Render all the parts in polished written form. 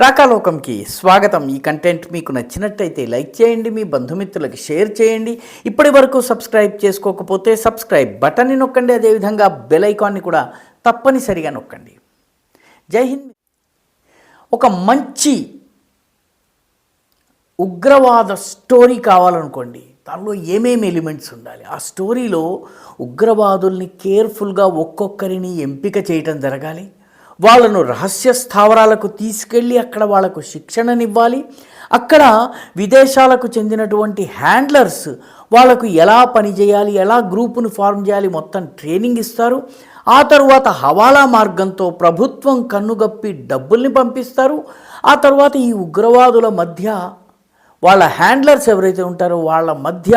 రాకాలోకంకి స్వాగతం. ఈ కంటెంట్ మీకు నచ్చినట్టయితే లైక్ చేయండి, మీ బంధుమిత్రులకి షేర్ చేయండి. ఇప్పటి వరకు సబ్స్క్రైబ్ చేసుకోకపోతే సబ్స్క్రైబ్ బటన్ని నొక్కండి, అదేవిధంగా బెల్ ఐకాన్ని కూడా తప్పనిసరిగా నొక్కండి. జై హింద్. ఒక మంచి ఉగ్రవాద స్టోరీ కావాలనుకోండి, దానిలో ఏమేమి ఎలిమెంట్స్ ఉండాలి, ఆ స్టోరీలో ఉగ్రవాదుల్ని కేర్ఫుల్గా ఒక్కొక్కరిని ఎంపిక చేయటం జరగాలి. వాళ్ళను రహస్య స్థావరాలకు తీసుకెళ్ళి అక్కడ వాళ్లకు శిక్షణనివ్వాలి. అక్కడ విదేశాలకు చెందినటువంటి హ్యాండ్లర్స్ వాళ్లకు ఎలా పనిచేయాలి, ఎలా గ్రూపును ఫార్మ్ చేయాలి మొత్తం ట్రైనింగ్ ఇస్తారు. ఆ తరువాత హవాలా మార్గంతో ప్రభుత్వం కన్నుగప్పి డబ్బుల్ని పంపిస్తారు. ఆ తర్వాత ఈ ఉగ్రవాదుల మధ్య వాళ్ళ హ్యాండ్లర్స్ ఎవరైతే ఉంటారో వాళ్ళ మధ్య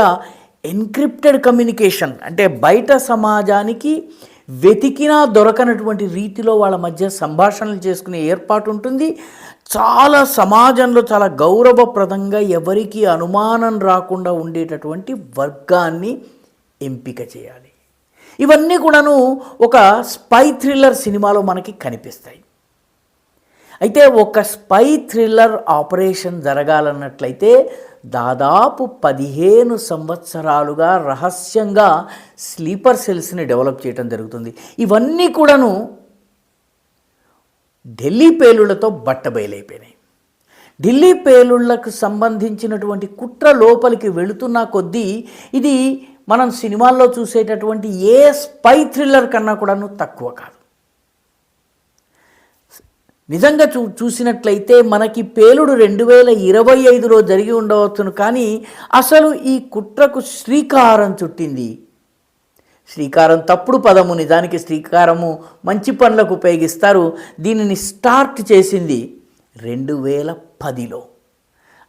ఎన్క్రిప్టెడ్ కమ్యూనికేషన్, అంటే బయట సమాజానికి వెతికినా దొరకనటువంటి రీతిలో వాళ్ళ మధ్య సంభాషణలు చేసుకునే ఏర్పాటు ఉంటుంది. చాలా సమాజంలో చాలా గౌరవప్రదంగా ఎవరికి అనుమానం రాకుండా ఉండేటటువంటి వర్గాన్ని ఎంపిక చేయాలి. ఇవన్నీ కూడాను ఒక స్పై థ్రిల్లర్ సినిమాలో మనకి కనిపిస్తాయి. అయితే ఒక స్పై థ్రిల్లర్ ఆపరేషన్ జరగాలన్నట్లయితే దాదాపు 15 సంవత్సరాలుగా రహస్యంగా స్లీపర్ సెల్స్ని డెవలప్ చేయడం జరుగుతుంది. ఇవన్నీ కూడాను ఢిల్లీ పేలుళ్లతో బట్టబయలైపోయినాయి. ఢిల్లీ పేలుళ్లకు సంబంధించినటువంటి కుట్ర లోపలికి వెళుతున్న కొద్దీ ఇది మనం సినిమాల్లో చూసేటటువంటి ఏ స్పై థ్రిల్లర్ కన్నా కూడాను తక్కువ కాదు. నిజంగా చూసినట్లయితే మనకి పేలుడు 2025లో జరిగి ఉండవచ్చును, కానీ అసలు ఈ కుట్రకు శ్రీకారం చుట్టింది, శ్రీకారం తప్పుడు పదము, నిజానికి శ్రీకారము మంచి పనులకు ఉపయోగిస్తారు, దీనిని స్టార్ట్ చేసింది 2010లో.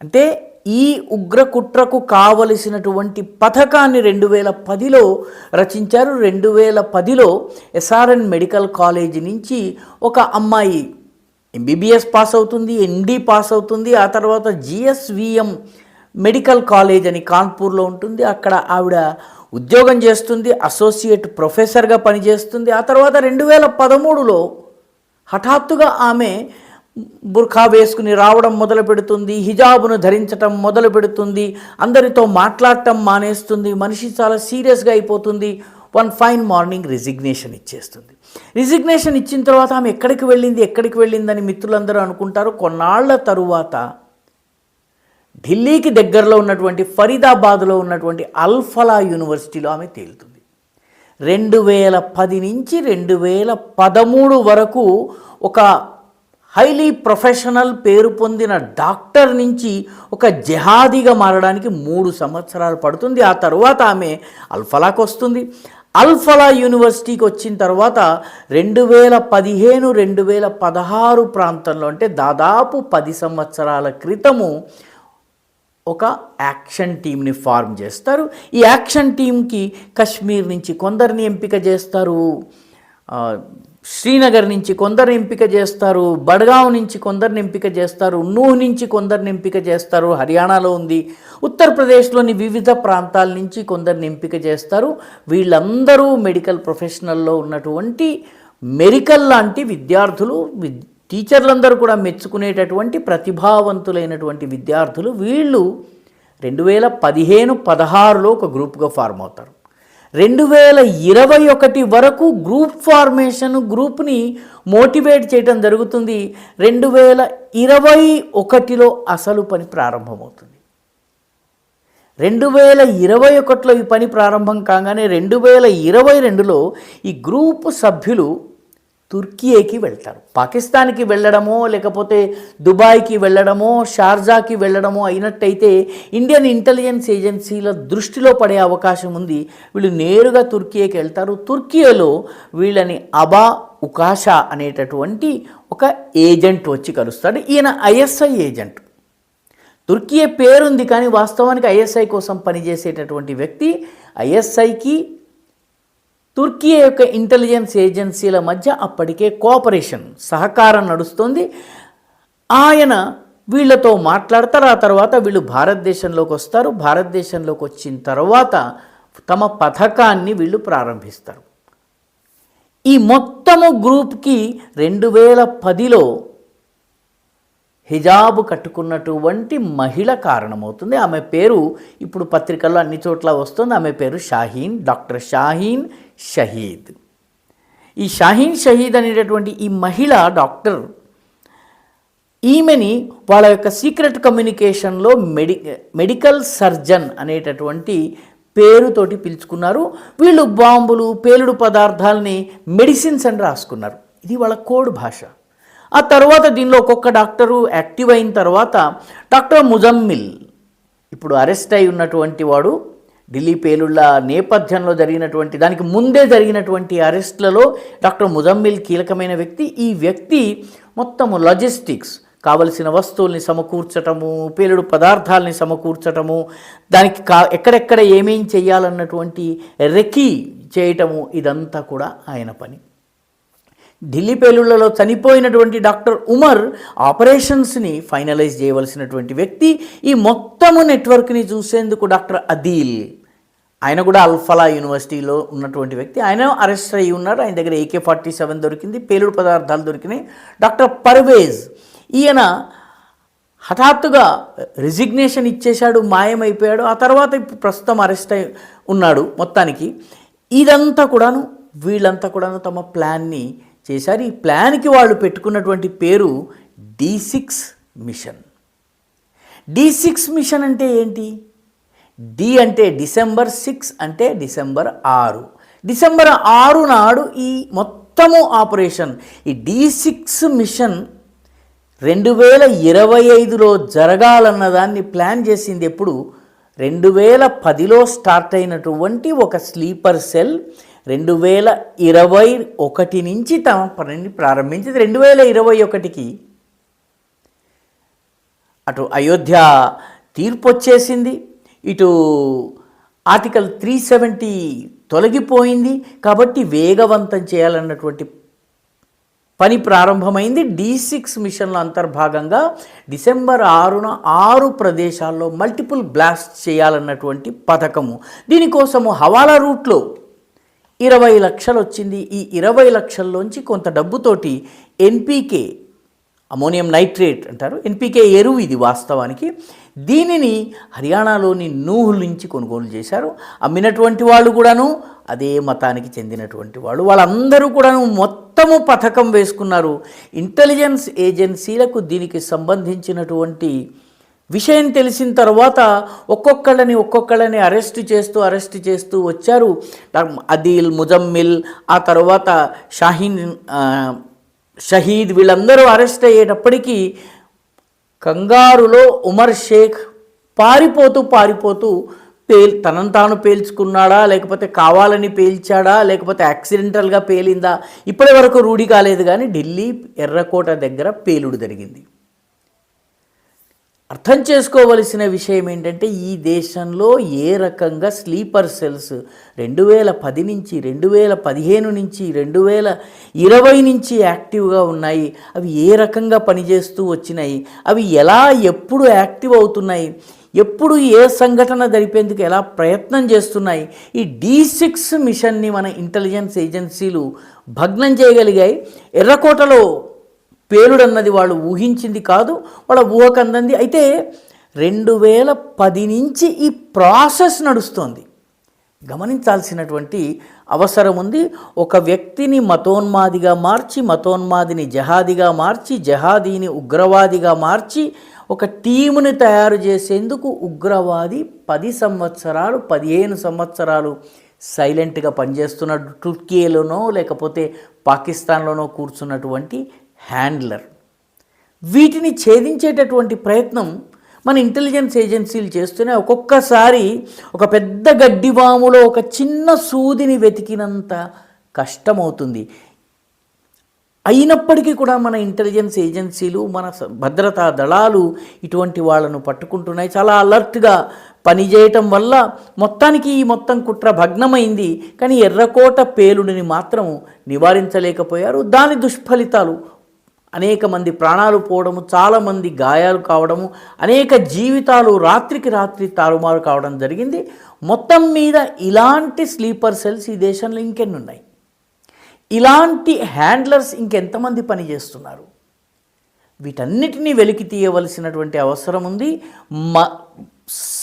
అంటే ఈ ఉగ్ర కుట్రకు కావలసినటువంటి పథకాన్ని 2010లో రచించారు. 2010లో ఎస్ఆర్ఎన్ మెడికల్ కాలేజీ నుంచి ఒక అమ్మాయి ఎంబీబీఎస్ పాస్ అవుతుంది, ఎండి పాస్ అవుతుంది. ఆ తర్వాత జిఎస్విఎం మెడికల్ కాలేజ్ అని కాన్పూర్లో ఉంటుంది, అక్కడ ఆవిడ ఉద్యోగం చేస్తుంది, అసోసియేట్ ప్రొఫెసర్గా పనిచేస్తుంది. ఆ తర్వాత 2013లో హఠాత్తుగా ఆమె బుర్ఖా వేసుకుని రావడం మొదలు పెడుతుంది, హిజాబును ధరించటం మొదలు పెడుతుంది, అందరితో మాట్లాడటం మానేస్తుంది, మనిషి చాలా సీరియస్గా అయిపోతుంది. వన్ ఫైన్ మార్నింగ్ రిజిగ్నేషన్ ఇచ్చేస్తుంది. రిజిగ్నేషన్ ఇచ్చిన తర్వాత ఆమె ఎక్కడికి వెళ్ళిందని మిత్రులందరూ అనుకుంటారు. కొన్నాళ్ల తరువాత ఢిల్లీకి దగ్గరలో ఉన్నటువంటి ఫరీదాబాద్లో ఉన్నటువంటి అల్ఫలా యూనివర్సిటీలో ఆమె తేలుతుంది. 2010 నుంచి 2013 వరకు ఒక హైలీ ప్రొఫెషనల్ పేరు పొందిన డాక్టర్ నుంచి ఒక జహాదీగా మారడానికి 3 సంవత్సరాలు పడుతుంది. ఆ తర్వాత ఆమె అల్ఫలాకు వస్తుంది. అల్ఫలా యూనివర్సిటీకి వచ్చిన తర్వాత 2015, 2016 ప్రాంతంలో, అంటే దాదాపు 10 సంవత్సరాల క్రితము ఒక యాక్షన్ టీమ్ని ఫార్మ్ చేస్తారు. ఈ యాక్షన్ టీంకి కశ్మీర్ నుంచి కొందరిని ఎంపిక చేస్తారు, శ్రీనగర్ నుంచి కొందరిని ఎంపిక చేస్తారు, బడ్గావ్ నుంచి కొందరిని ఎంపిక చేస్తారు, నూహ్ నుంచి కొందరిని ఎంపిక చేస్తారు, హర్యానాలో ఉంది, ఉత్తరప్రదేశ్లోని వివిధ ప్రాంతాల నుంచి కొందరిని ఎంపిక చేస్తారు. వీళ్ళందరూ మెడికల్ ప్రొఫెషనల్లో ఉన్నటువంటి మెడికల్ లాంటి విద్యార్థులు, టీచర్లందరూ కూడా మెచ్చుకునేటటువంటి ప్రతిభావంతులైనటువంటి విద్యార్థులు. వీళ్ళు 2015-16లో ఒక గ్రూప్గా ఫార్మ్ అవుతారు. 2021 వరకు గ్రూప్ ఫార్మేషన్, గ్రూప్ని మోటివేట్ చేయడం జరుగుతుంది. 2021లో అసలు పని ప్రారంభమవుతుంది. 2021లో ఈ పని ప్రారంభం కాగానే 2022లో ఈ గ్రూప్ సభ్యులు తుర్కీకి వెళ్తారు. పాకిస్తాన్కి వెళ్ళడమో లేకపోతే దుబాయ్కి వెళ్ళడమో షార్జాకి వెళ్ళడమో అయినట్టయితే ఇండియన్ ఇంటెలిజెన్స్ ఏజెన్సీల దృష్టిలో పడే అవకాశం ఉంది. వీళ్ళు నేరుగా తుర్కీకి వెళ్తారు. తుర్కీలో వీళ్ళని అబా ఉకాషా అనేటటువంటి ఒక ఏజెంట్ వచ్చి కలుస్తాడు. ఈయన ఐఎస్ఐ ఏజెంట్. తుర్కీ పేరుంది కానీ వాస్తవానికి ఐఎస్ఐ కోసం పనిచేసేటటువంటి వ్యక్తి. ఐఎస్ఐకి తుర్కీ యొక్క ఇంటెలిజెన్స్ ఏజెన్సీల మధ్య అప్పటికే కోఆపరేషన్, సహకారం నడుస్తుంది. ఆయన వీళ్ళతో మాట్లాడతారు. ఆ తర్వాత వీళ్ళు భారతదేశంలోకి వస్తారు. భారతదేశంలోకి వచ్చిన తర్వాత తమ పథకాన్ని వీళ్ళు ప్రారంభిస్తారు. ఈ మొత్తము గ్రూప్కి 2010లో హిజాబు కట్టుకున్నటువంటి మహిళ కారణమవుతుంది. ఆమె పేరు ఇప్పుడు పత్రికల్లో అన్ని చోట్ల వస్తుంది. ఆమె పేరు షాహీన్, డాక్టర్ షాహీన్ షహీద్. ఈ షాహీన్ షహీద్ అనేటటువంటి ఈ మహిళ డాక్టర్, ఈమెని వాళ్ళ యొక్క సీక్రెట్ కమ్యూనికేషన్లో మెడికల్ సర్జన్ అనేటటువంటి పేరుతోటి పిలుచుకున్నారు. వీళ్ళు బాంబులు, పేలుడు పదార్థాలని మెడిసిన్స్ అని రాసుకున్నారు. ఇది వాళ్ళ కోడ్ భాష. ఆ తర్వాత దీనిలో ఒక్కొక్క డాక్టరు యాక్టివ్ అయిన తర్వాత డాక్టర్ ముజమ్మిల్ ఇప్పుడు అరెస్ట్ అయి ఉన్నటువంటి వాడు, ఢిల్లీ పేలుళ్ళ నేపథ్యంలో జరిగినటువంటి దానికి ముందే జరిగినటువంటి అరెస్ట్లలో డాక్టర్ ముజమ్మిల్ కీలకమైన వ్యక్తి. ఈ వ్యక్తి మొత్తము లాజిస్టిక్స్, కావలసిన వస్తువుల్ని సమకూర్చటము, పేలుడు పదార్థాలని సమకూర్చటము, దానికి ఎక్కడెక్కడ ఏమేం చేయాలన్నటువంటి రెకీ చేయటము, ఇదంతా కూడా ఆయన పని. ఢిల్లీ పేలుళ్లలో చనిపోయినటువంటి డాక్టర్ ఉమర్ ఆపరేషన్స్ని ఫైనలైజ్ చేయవలసినటువంటి వ్యక్తి. ఈ మొత్తము నెట్వర్క్ని చూసేందుకు డాక్టర్ అదీల్, ఆయన కూడా అల్ఫలా యూనివర్సిటీలో ఉన్నటువంటి వ్యక్తి, ఆయన అరెస్ట్ అయ్యి ఉన్నారు. ఆయన దగ్గర AK-47 దొరికింది, పేలుడు పదార్థాలు దొరికినాయి. డాక్టర్ పర్వేజ్, ఈయన హఠాత్తుగా రిజిగ్నేషన్ ఇచ్చేశాడు, మాయమైపోయాడు. ఆ తర్వాత ఇప్పుడు ప్రస్తుతం అరెస్ట్ అయి ఉన్నాడు. మొత్తానికి ఇదంతా కూడాను, వీళ్ళంతా కూడాను తమ ప్లాన్ని చేశారు. ఈ ప్లాన్కి వాళ్ళు పెట్టుకున్నటువంటి పేరు D6 మిషన్. D6 మిషన్ అంటే ఏంటి? డి అంటే డిసెంబర్, 6 అంటే డిసెంబర్ 6. డిసెంబర్ 6 నాడు ఈ మొత్తము ఆపరేషన్, ఈ D6 మిషన్ 2025లో జరగాలన్నదాన్ని ప్లాన్ చేసింది. ఎప్పుడు? 2010లో స్టార్ట్ అయినటువంటి ఒక స్లీపర్ సెల్ 2021 నుంచి తమ పనిని ప్రారంభించింది. 2021కి అటు అయోధ్య తీర్పు వచ్చేసింది, ఇటు ఆర్టికల్ 370 తొలగిపోయింది. కాబట్టి వేగవంతం చేయాలన్నటువంటి పని ప్రారంభమైంది. D6 మిషన్ల అంతర్భాగంగా డిసెంబర్ 6న 6 ప్రదేశాల్లో మల్టిపుల్ బ్లాస్ట్ చేయాలన్నటువంటి పథకము. దీనికోసము హవాలా రూట్లో 20 లక్షలు వచ్చింది. ఈ 20 లక్షల్లోంచి కొంత డబ్బుతోటి NPK, అమోనియం నైట్రేట్ అంటారు, NPK ఎరువు ఇది వాస్తవానికి, దీనిని హర్యానాలోని నూహ్ నుంచి కొనుగోలు చేశారు. అమ్మినటువంటి వాళ్ళు కూడాను అదే మతానికి చెందినటువంటి వాళ్ళు. వాళ్ళందరూ కూడాను మొత్తము పథకం వేసుకున్నారు. ఇంటెలిజెన్స్ ఏజెన్సీలకు దీనికి సంబంధించినటువంటి విషయం తెలిసిన తర్వాత ఒక్కొక్కళ్ళని అరెస్ట్ చేస్తూ వచ్చారు. అదీల్, ముజమ్మిల్, ఆ తర్వాత షాహీన్ షహీద్, వీళ్ళందరూ అరెస్ట్ అయ్యేటప్పటికీ కంగారులో ఉమర్ షేక్ పారిపోతూ తనను తాను పేల్చుకున్నాడా, లేకపోతే కావాలని పేల్చాడా, లేకపోతే యాక్సిడెంటల్గా పేలిందా, ఇప్పటి వరకు రూఢి కాలేదు. కానీ ఢిల్లీ ఎర్రకోట దగ్గర పేలుడు జరిగింది. అర్థం చేసుకోవలసిన విషయం ఏంటంటే, ఈ దేశంలో ఏ రకంగా స్లీపర్ సెల్స్ 2010 నుంచి 2015 నుంచి 2020 నుంచి యాక్టివ్గా ఉన్నాయి, అవి ఏ రకంగా పనిచేస్తూ వచ్చినాయి, అవి ఎలా ఎప్పుడు యాక్టివ్ అవుతున్నాయి, ఎప్పుడు ఏ సంఘటన జరిపేందుకు ఎలా ప్రయత్నం చేస్తున్నాయి. ఈ D6 మిషన్ని మన ఇంటెలిజెన్స్ ఏజెన్సీలు భగ్నం చేయగలిగాయి. ఎర్రకోటలో పేలుడన్నది వాళ్ళు ఊహించింది కాదు, వాళ్ళ ఊహకు అందంది. అయితే 2010 నుంచి ఈ ప్రాసెస్ నడుస్తోంది. గమనించాల్సినటువంటి అవసరం ఉంది. ఒక వ్యక్తిని మతోన్మాదిగా మార్చి, మతోన్మాదిని జహాదీగా మార్చి, జహాదీని ఉగ్రవాదిగా మార్చి ఒక టీముని తయారు చేసేందుకు ఉగ్రవాది 10 సంవత్సరాలు 15 సంవత్సరాలు సైలెంట్గా పనిచేస్తున్నాడు. తుర్కీలోనో లేకపోతే పాకిస్తాన్లోనో కూర్చున్నటువంటి హ్యాండ్లర్. వీటిని ఛేదించేటటువంటి ప్రయత్నం మన ఇంటెలిజెన్స్ ఏజెన్సీలు చేస్తూనే ఒక్కొక్కసారి ఒక పెద్ద గడ్డివాములో ఒక చిన్న సూదిని వెతికినంత కష్టమవుతుంది. అయినప్పటికీ కూడా మన ఇంటెలిజెన్స్ ఏజెన్సీలు, మన భద్రతా దళాలు ఇటువంటి వాళ్ళను పట్టుకుంటున్నాయి. చాలా అలర్ట్గా పనిచేయటం వల్ల మొత్తానికి ఈ మొత్తం కుట్ర భగ్నమైంది. కానీ ఎర్రకోట పేలుడిని మాత్రం నివారించలేకపోయారు. దాని దుష్ఫలితాలు అనేక మంది ప్రాణాలు పోవడము, చాలామంది గాయాలు కావడము, అనేక జీవితాలు రాత్రికి రాత్రి తారుమారు కావడం జరిగింది. మొత్తం మీద ఇలాంటి స్లీపర్ సెల్స్ ఈ దేశంలో ఇంకెన్ని ఉన్నాయి? ఇలాంటి హ్యాండ్లర్స్ ఇంకెంతమంది పనిచేస్తున్నారు? వీటన్నిటినీ వెలికి తీయవలసినటువంటి అవసరం ఉంది.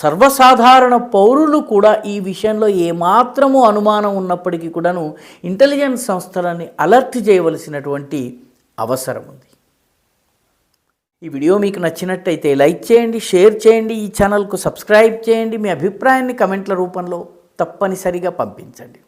సర్వసాధారణ పౌరులు కూడా ఈ విషయంలో ఏమాత్రము అనుమానం ఉన్నప్పటికీ కూడాను ఇంటెలిజెన్స్ సంస్థలని అలర్ట్ చేయవలసినటువంటి అవసరం ఉంది. ఈ వీడియో మీకు నచ్చినట్టయితే లైక్ చేయండి, షేర్ చేయండి, ఈ ఛానల్కు సబ్స్క్రైబ్ చేయండి. మీ అభిప్రాయాన్ని కమెంట్ల రూపంలో తప్పనిసరిగా పంపించండి.